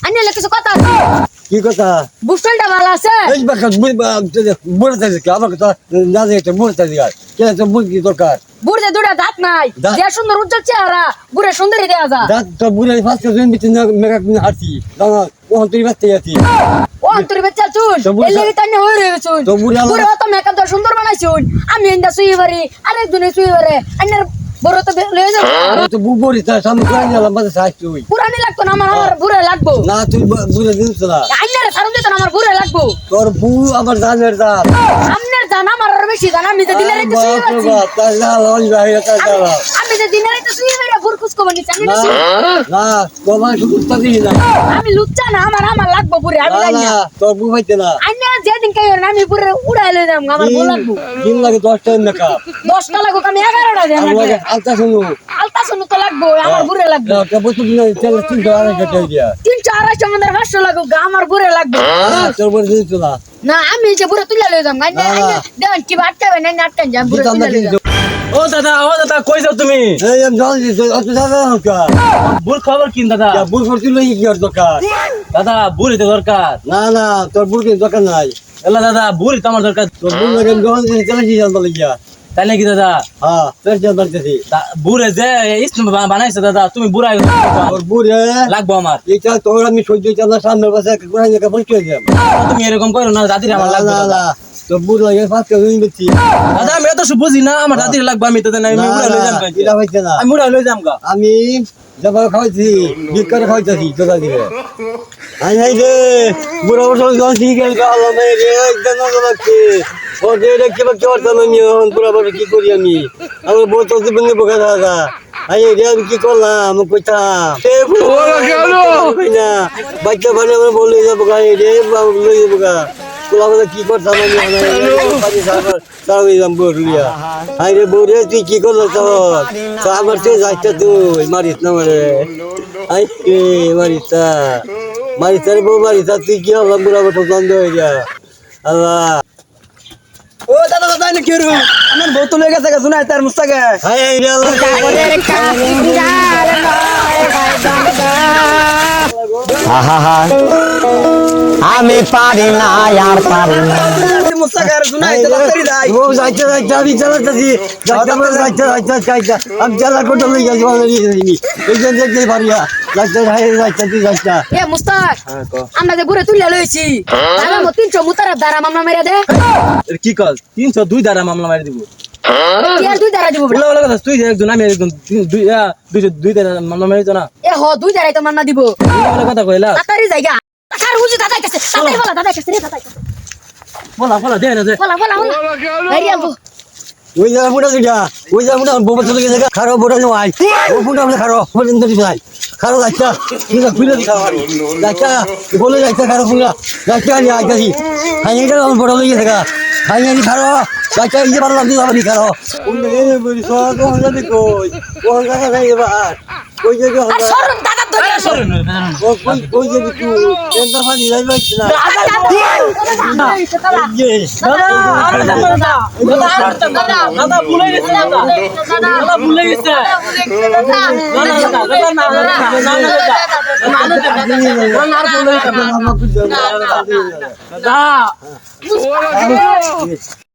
আনিলে কিছু কথা আছে কি কথা বুস্টলটা ভালো আছে এই বাকা বুড়া তাই কি আমার কথা না যে এটা বুড়া তাই কে তো বুড়ি কি দরকার বুড়ে দুটা দাঁত নাই দাঁত- যে সুন্দর উজ্জ্বল চেহারা বুড়ে সুন্দরী দেয়া যা দাঁত তো বুড়া ফাস্ট করে বিতে মেকআপ নিয়ে হাঁটি দাও ও তুই বাচ্চা আছি ও তোর বাচ্চা চুন তো বুড়া- এর লাগি তানে হই রে চুন তো বুড়া- বুড়ে তো মেকআপ তো সুন্দর বানাইছুন আমি এন্ডা সুই বাড়ি আরেক দিনে সুই বাড়ি আন্নার বড় তো লয়ে যা তো বুড়ি তার সামনে কোন নিলাম বাজে সাইজ তুই পুরানি লাগতো না আমার বুড়ে লাগবো না তুই বুড়া দিন না আন্নারে সারুন দিত না আমার বুড়ে লাগবো তোর বউ আমার জানের দাঁত আমনের জান আমার আরো বেশি জান আমি যে দিনে রাইতে সুই বাড়ি তাই না লজ ভাই তাই না আমি যে দিনে রাইতে সুই বাড়ি বুরকুস কো বানি জানি না না তোমার শুধু উত্তর দিই না আমি লুচ্চা না আমার লাগবো বুড়ে আমি না জানি না না তোর বউ পাইতে না আন্না যেদিন কাই আমি বুড়ে উড়াই লই যাম আমার বউ লাগবো দিন লাগে 10 টাইম মেকআপ 10টা লাগো আমি 11টা দেন আমার লাগে আলতা শুনো আলতা শুনো তো লাগবো আমার বুড়ে লাগবে কে বসে দিন তেল তিন টাকা কেটে দিয়া 300 আমাদের 500 লাগো আমার বুড়ে লাগবে তোর বড় দিন তো না না আমি যে বুড়ে তুলে লই যাম আন্না না। দেন কি আটকাবে না আটকান যাম বুড়ে দিতাম না তুলে লই কিন্তু যাম ও দাদা কই যাও তুমি এই আমি জানি যে অত দাদা হোকা বুর খবর কিন দাদা যা বুড় করতে লই কি আর দরকার দাদা বুড়ি তো দরকার না না তোর বুড় কি দরকার নাই এলা দাদা বুড়ি তো আমার দরকার তোর বুড় লাগে আমি যখন চলে যাই জানতে লাগিয়া তাই নাকি দাদা হ্যাঁ তোর জানতেছি বুড়ে যে ইসলাম বানাইছে দাদা তুমি বুড়াই তোর বুড় লাগবো আমার এটা তোর আমি সহ্য চালা সামনে বসে কোরআন লেখা পড়তে যাম তুমি এরকম করো না দাদির আমার না লাগবে না দাদা। না তোর বুড় লাগে ফাঁস করে দিচ্ছি দাদা আমি এত সব বুঝি না আমার দাদির লাগবে আমি তো না আমি বুড়া লই যাম কাইতে। এটা হইছে না আমি বুড়া লই যাম গা আমি যাবার খাওয়াইছি বিকারে খাওয়াইছি তোরা দিবে আই নাই রে বুড়ো বড় জন ঠিক আছে আল্লাহ নাই রে একদম না লাগছে ও রে রে কি বাকি করতে আমি এখন বুড়ো বড় কি করি আমি আমার বউ তো দিবনে বোকা দাদা আই রে আমি কি করলাম আমি কইতাম এ বুড়ো কেন না বাচ্চা বানে আমরা বলে যাবো গাই রে বাবু লই যাবো গা তোলা বলে কি করতাম আমি পানি সাগর তাড়াই যাম বড়লিয়া আই রে বউ রে তুই কি করলো তো আমার তুই যাইতে তুই মারিস না মারে আই রে মারিসা মারিসা রে বউ মারিসা তুই কি হলাম বুড়া বটো বন্ধ হয়ে যা আল্লাহ ও দাদা দাদা নি কি রু আমার বোতল হয়ে গেছে শুনা তার মুস্তাকে হাই হাই রে আল্লাহ আমি পারি না আর পারি না মুস্তাকে শুনা তাড়াতাড়ি যাই ও যাইতে যাইতে আমি চালাতেছি যাইতে আমি চালা কোটা লই গেছি ভালো নিয়ে যাইনি এই যে দেখতে পারিয়া যাইতে যাইতে তুই যাইতে এ মুস্তাক আমরা যে বুড়ে তুলে লইছি তাহলে মো 300 মুতারা দারা মামলা মেরে দে কি কল 302 দ্বারা মামলা মারি দিব কি আর 2 দারা দিব বলা বলা কথা তুই একজন আমি একজন 2 দ্বারা মামলা মারি তো না এ হ 2 দারাই তো মান্না দিব বলা কথা কইলা তাড়াতাড়ি জায়গা কার হুজি দাদা কাছে তাড়াতাড়ি বলা দাদা কাছে রে দাদা কাছে বলা বলা দে না দে বলা বলা বলা এই আলবো ওই যা বুড়া দিটা ওই যা বুড়া বোবা চলে গেছে খারো বুড়া নো আই ও বুড়া আমরা খারো বলেন তো দিছাই খারো যাইতা ঠিক আছে খুলে দিছা যাইতা বলে যাইতা খারো পুরা যাইতা আই আইতাছি হাই এটা আমার বড় লই গেছে হাই আনি খারো যাইতা ইয়ে পারলাম দিলা বানি খারো ওই নে বলি সব হলো দেখো ও জায়গা নাই এবার ওই যে আর সরুন দাদা ধরে সরুন ওই যে তুই এন্ডা ফানি যাই বাইছ না দাদা ভুলে গেছে দাদা ভুলে গেছে দাদা